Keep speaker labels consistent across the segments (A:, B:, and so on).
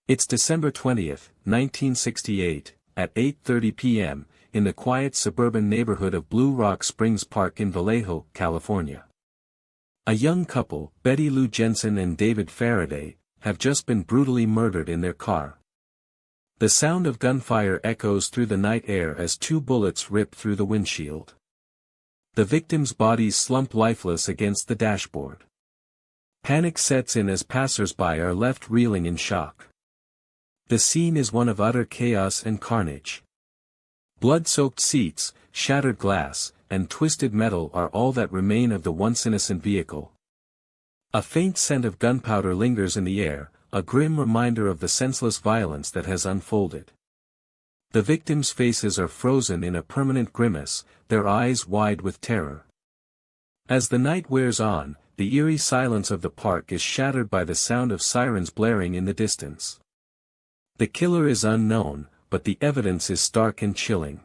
A: It's December 20th, 1968, at 8:30 p.m., in the quiet suburban neighborhood of Blue Rock Springs Park in Vallejo, California. A young couple, Betty Lou Jensen and David Faraday, have just been brutally murdered in their car. The sound of gunfire echoes through the night air as two bullets rip through the windshield. The victims' bodies slump lifeless against the dashboard. Panic sets in as passers-by are left reeling in shock. The scene is one of utter chaos and carnage. Blood-soaked seats, shattered glass, and twisted metal are all that remain of the once innocent vehicle. A faint scent of gunpowder lingers in the air, a grim reminder of the senseless violence that has unfolded. The victims' faces are frozen in a permanent grimace, their eyes wide with terror. As the night wears on, the eerie silence of the park is shattered by the sound of sirens blaring in the distance. The killer is unknown, but the evidence is stark and chilling.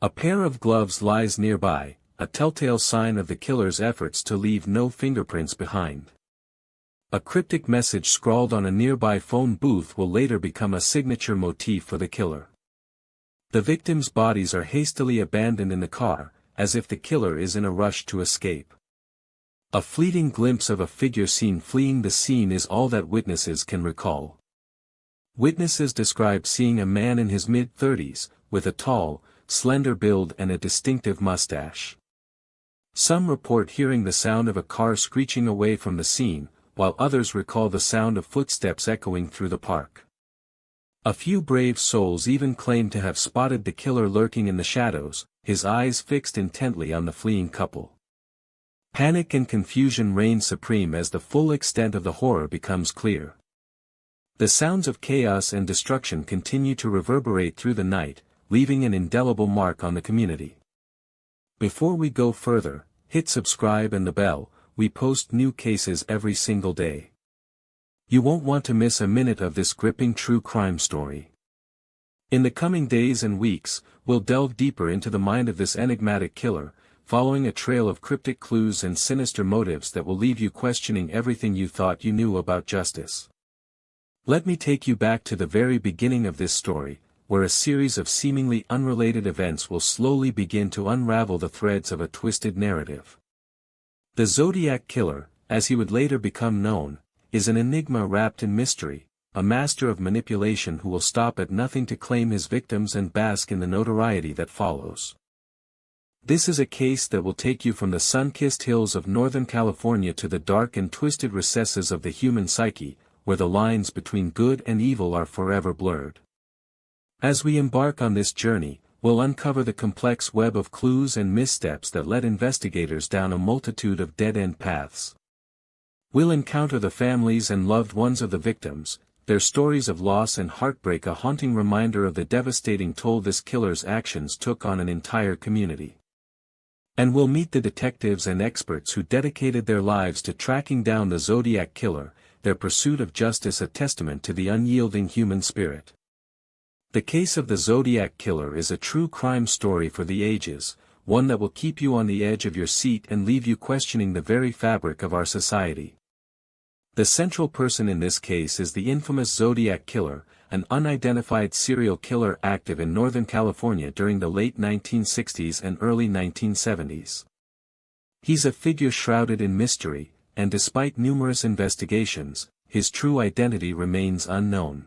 A: A pair of gloves lies nearby, a telltale sign of the killer's efforts to leave no fingerprints behind. A cryptic message scrawled on a nearby phone booth will later become a signature motif for the killer. The victims' bodies are hastily abandoned in the car, as if the killer is in a rush to escape. A fleeting glimpse of a figure seen fleeing the scene is all that witnesses can recall. Witnesses describe seeing a man in his mid-30s, with a tall, slender build and a distinctive mustache. Some report hearing the sound of a car screeching away from the scene, while others recall the sound of footsteps echoing through the park. A few brave souls even claim to have spotted the killer lurking in the shadows, his eyes fixed intently on the fleeing couple. Panic and confusion reign supreme as the full extent of the horror becomes clear. The sounds of chaos and destruction continue to reverberate through the night, leaving an indelible mark on the community. Before we go further, hit subscribe and the bell, we post new cases every single day. You won't want to miss a minute of this gripping true crime story. In the coming days and weeks, we'll delve deeper into the mind of this enigmatic killer, following a trail of cryptic clues and sinister motives that will leave you questioning everything you thought you knew about justice. Let me take you back to the very beginning of this story, where a series of seemingly unrelated events will slowly begin to unravel the threads of a twisted narrative. The Zodiac Killer, as he would later become known, is an enigma wrapped in mystery, a master of manipulation who will stop at nothing to claim his victims and bask in the notoriety that follows. This is a case that will take you from the sun-kissed hills of Northern California to the dark and twisted recesses of the human psyche, where the lines between good and evil are forever blurred. As we embark on this journey, we'll uncover the complex web of clues and missteps that led investigators down a multitude of dead-end paths. We'll encounter the families and loved ones of the victims, their stories of loss and heartbreak, a haunting reminder of the devastating toll this killer's actions took on an entire community. And we'll meet the detectives and experts who dedicated their lives to tracking down the Zodiac Killer, their pursuit of justice a testament to the unyielding human spirit. The case of the Zodiac Killer is a true crime story for the ages, one that will keep you on the edge of your seat and leave you questioning the very fabric of our society. The central person in this case is the infamous Zodiac Killer, an unidentified serial killer active in Northern California during the late 1960s and early 1970s. He's a figure shrouded in mystery, and despite numerous investigations, his true identity remains unknown.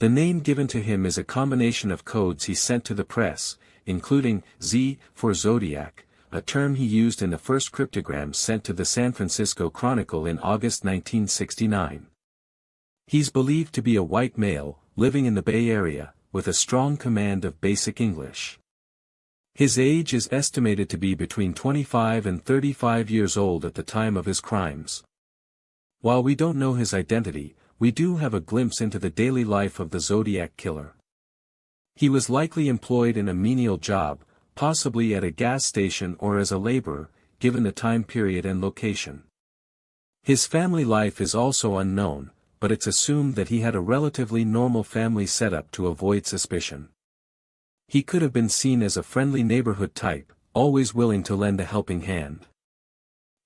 A: The name given to him is a combination of codes he sent to the press, including Z for Zodiac, a term he used in the first cryptogram sent to the San Francisco Chronicle in August 1969. He's believed to be a white male, living in the Bay Area, with a strong command of basic English. His age is estimated to be between 25 and 35 years old at the time of his crimes. While we don't know his identity, we do have a glimpse into the daily life of the Zodiac Killer. He was likely employed in a menial job, possibly at a gas station or as a laborer, given the time period and location. His family life is also unknown, but it's assumed that he had a relatively normal family setup to avoid suspicion. He could have been seen as a friendly neighborhood type, always willing to lend a helping hand.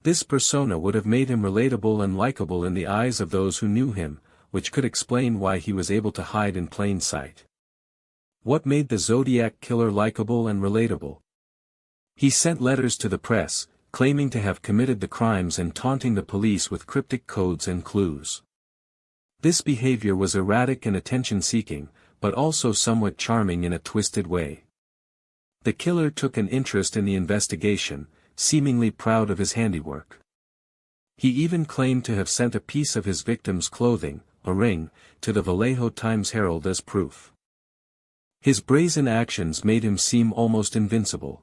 A: This persona would have made him relatable and likable in the eyes of those who knew him, which could explain why he was able to hide in plain sight. What made the Zodiac Killer likable and relatable? He sent letters to the press, claiming to have committed the crimes and taunting the police with cryptic codes and clues. This behavior was erratic and attention-seeking, but also somewhat charming in a twisted way. The killer took an interest in the investigation, seemingly proud of his handiwork. He even claimed to have sent a piece of his victim's clothing, a ring, to the Vallejo Times-Herald as proof. His brazen actions made him seem almost invincible.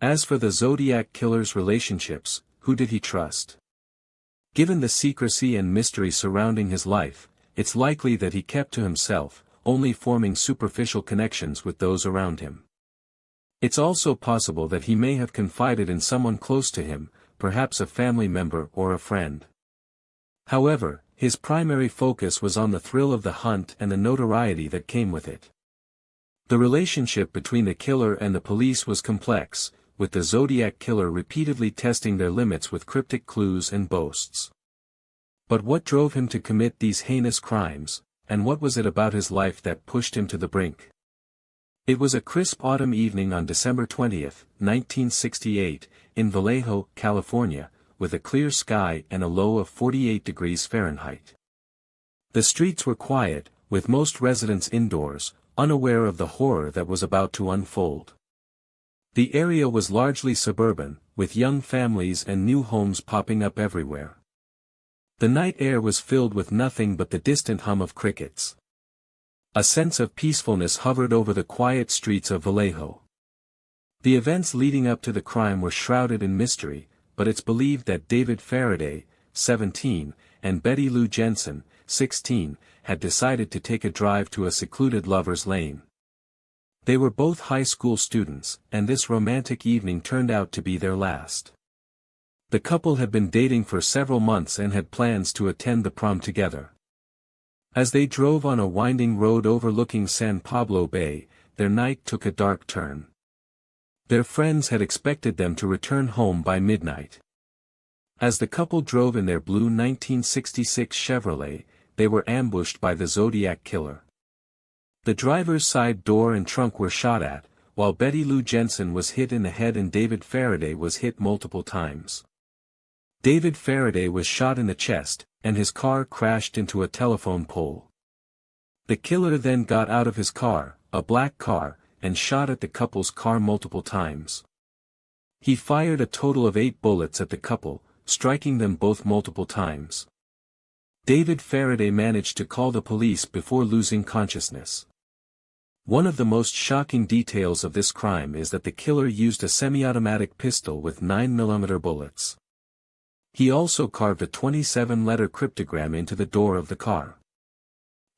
A: As for the Zodiac Killer's relationships, who did he trust? Given the secrecy and mystery surrounding his life, it's likely that he kept to himself, only forming superficial connections with those around him. It's also possible that he may have confided in someone close to him, perhaps a family member or a friend. However, his primary focus was on the thrill of the hunt and the notoriety that came with it. The relationship between the killer and the police was complex, with the Zodiac Killer repeatedly testing their limits with cryptic clues and boasts. But what drove him to commit these heinous crimes, and what was it about his life that pushed him to the brink? It was a crisp autumn evening on December 20, 1968, in Vallejo, California, with a clear sky and a low of 48 degrees Fahrenheit. The streets were quiet, with most residents indoors, unaware of the horror that was about to unfold. The area was largely suburban, with young families and new homes popping up everywhere. The night air was filled with nothing but the distant hum of crickets. A sense of peacefulness hovered over the quiet streets of Vallejo. The events leading up to the crime were shrouded in mystery, but it's believed that David Faraday, 17, and Betty Lou Jensen, 16, had decided to take a drive to a secluded lover's lane. They were both high school students, and this romantic evening turned out to be their last. The couple had been dating for several months and had plans to attend the prom together. As they drove on a winding road overlooking San Pablo Bay, their night took a dark turn. Their friends had expected them to return home by midnight. As the couple drove in their blue 1966 Chevrolet, they were ambushed by the Zodiac Killer. The driver's side door and trunk were shot at, while Betty Lou Jensen was hit in the head and David Faraday was hit multiple times. David Faraday was shot in the chest, and his car crashed into a telephone pole. The killer then got out of his car, a black car, and shot at the couple's car multiple times. He fired a total of 8 bullets at the couple, striking them both multiple times. David Faraday managed to call the police before losing consciousness. One of the most shocking details of this crime is that the killer used a semi-automatic pistol with 9mm bullets. He also carved a 27-letter cryptogram into the door of the car.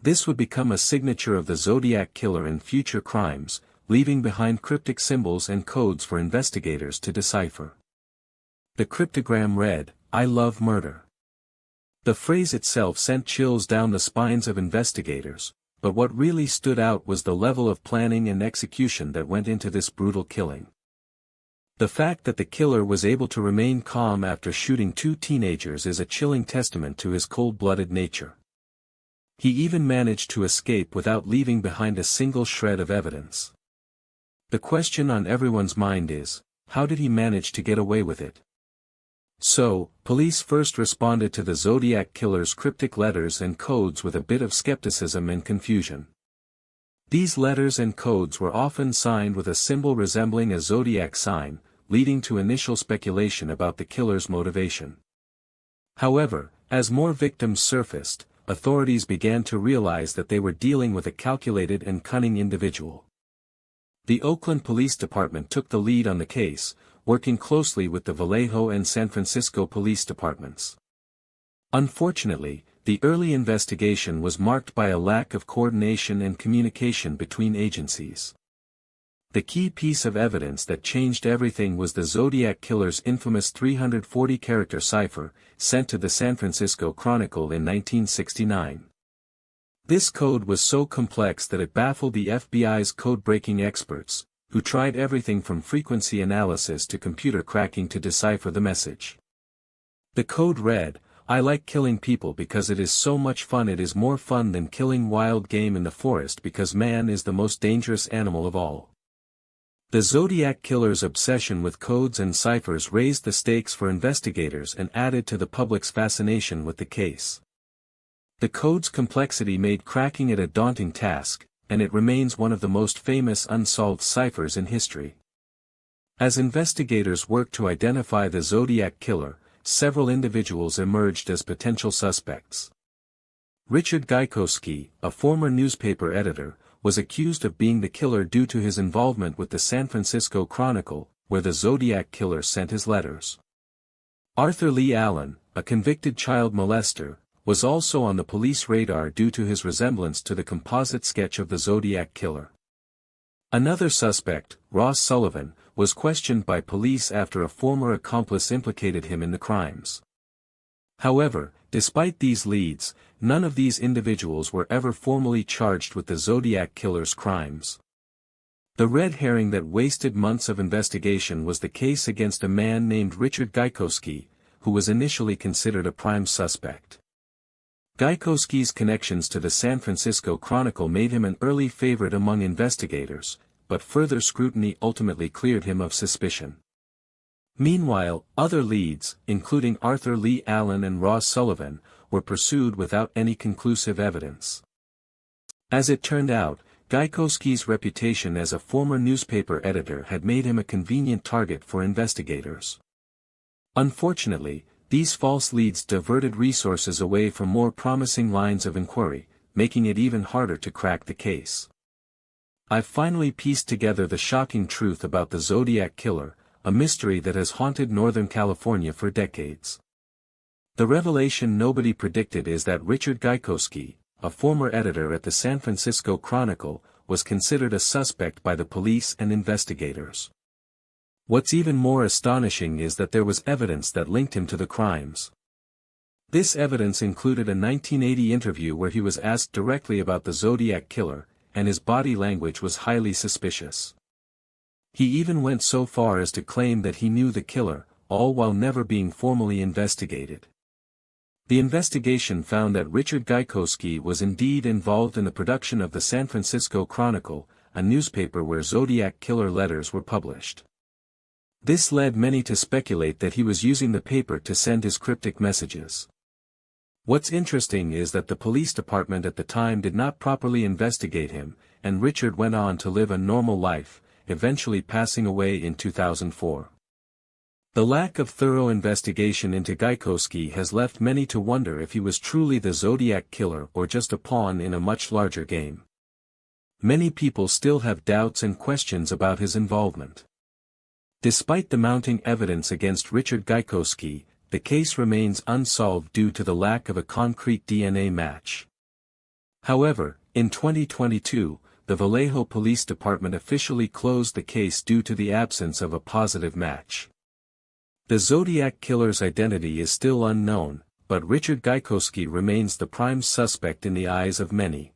A: This would become a signature of the Zodiac Killer in future crimes, leaving behind cryptic symbols and codes for investigators to decipher. The cryptogram read, "I love murder." The phrase itself sent chills down the spines of investigators, but what really stood out was the level of planning and execution that went into this brutal killing. The fact that the killer was able to remain calm after shooting 2 teenagers is a chilling testament to his cold-blooded nature. He even managed to escape without leaving behind a single shred of evidence. The question on everyone's mind is, how did he manage to get away with it? So, police first responded to the Zodiac Killer's cryptic letters and codes with a bit of skepticism and confusion. These letters and codes were often signed with a symbol resembling a zodiac sign, leading to initial speculation about the killer's motivation. However, as more victims surfaced, authorities began to realize that they were dealing with a calculated and cunning individual. The Oakland Police Department took the lead on the case, working closely with the Vallejo and San Francisco police departments. Unfortunately, the early investigation was marked by a lack of coordination and communication between agencies. The key piece of evidence that changed everything was the Zodiac Killer's infamous 340-character cipher, sent to the San Francisco Chronicle in 1969. This code was so complex that it baffled the FBI's code-breaking experts, who tried everything from frequency analysis to computer cracking to decipher the message. The code read, "I like killing people because it is so much fun. It is more fun than killing wild game in the forest because man is the most dangerous animal of all." The Zodiac Killer's obsession with codes and ciphers raised the stakes for investigators and added to the public's fascination with the case. The code's complexity made cracking it a daunting task, and it remains one of the most famous unsolved ciphers in history. As investigators worked to identify the Zodiac Killer, several individuals emerged as potential suspects. Richard Gajkowski, a former newspaper editor, was accused of being the killer due to his involvement with the San Francisco Chronicle, where the Zodiac Killer sent his letters. Arthur Lee Allen, a convicted child molester, was also on the police radar due to his resemblance to the composite sketch of the Zodiac Killer. Another suspect, Ross Sullivan, was questioned by police after a former accomplice implicated him in the crimes. However, despite these leads, none of these individuals were ever formally charged with the Zodiac Killer's crimes. The red herring that wasted months of investigation was the case against a man named Richard Gajkowski, who was initially considered a prime suspect. Gajkowski's connections to the San Francisco Chronicle made him an early favorite among investigators, but further scrutiny ultimately cleared him of suspicion. Meanwhile, other leads, including Arthur Lee Allen and Ross Sullivan, were pursued without any conclusive evidence. As it turned out, Gajkowski's reputation as a former newspaper editor had made him a convenient target for investigators. Unfortunately, these false leads diverted resources away from more promising lines of inquiry, making it even harder to crack the case. I've finally pieced together the shocking truth about the Zodiac Killer, a mystery that has haunted Northern California for decades. The revelation nobody predicted is that Richard Gajkowski, a former editor at the San Francisco Chronicle, was considered a suspect by the police and investigators. What's even more astonishing is that there was evidence that linked him to the crimes. This evidence included a 1980 interview where he was asked directly about the Zodiac Killer, and his body language was highly suspicious. He even went so far as to claim that he knew the killer, all while never being formally investigated. The investigation found that Richard Gajkowski was indeed involved in the production of the San Francisco Chronicle, a newspaper where Zodiac Killer letters were published. This led many to speculate that he was using the paper to send his cryptic messages. What's interesting is that the police department at the time did not properly investigate him, and Richard went on to live a normal life, eventually passing away in 2004. The lack of thorough investigation into Gajkowski has left many to wonder if he was truly the Zodiac Killer or just a pawn in a much larger game. Many people still have doubts and questions about his involvement. Despite the mounting evidence against Richard Gajkowski, the case remains unsolved due to the lack of a concrete DNA match. However, in 2022, the Vallejo Police Department officially closed the case due to the absence of a positive match. The Zodiac Killer's identity is still unknown, but Richard Gajkowski remains the prime suspect in the eyes of many.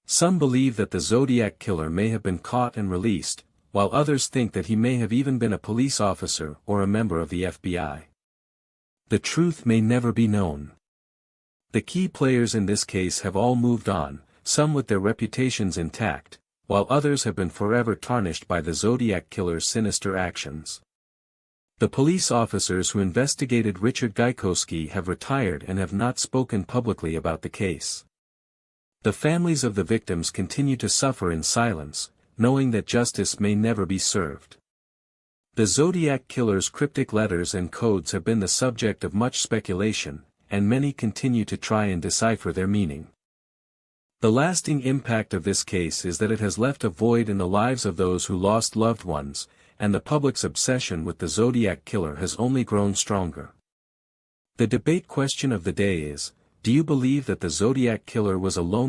A: Some believe that the Zodiac Killer may have been caught and released, while others think that he may have even been a police officer or a member of the FBI. The truth may never be known. The key players in this case have all moved on, some with their reputations intact, while others have been forever tarnished by the Zodiac Killer's sinister actions. The police officers who investigated Richard Gajkowski have retired and have not spoken publicly about the case. The families of the victims continue to suffer in silence, knowing that justice may never be served. The Zodiac Killer's cryptic letters and codes have been the subject of much speculation, and many continue to try and decipher their meaning. The lasting impact of this case is that it has left a void in the lives of those who lost loved ones, and the public's obsession with the Zodiac Killer has only grown stronger. The debate question of the day is, do you believe that the Zodiac Killer was a lone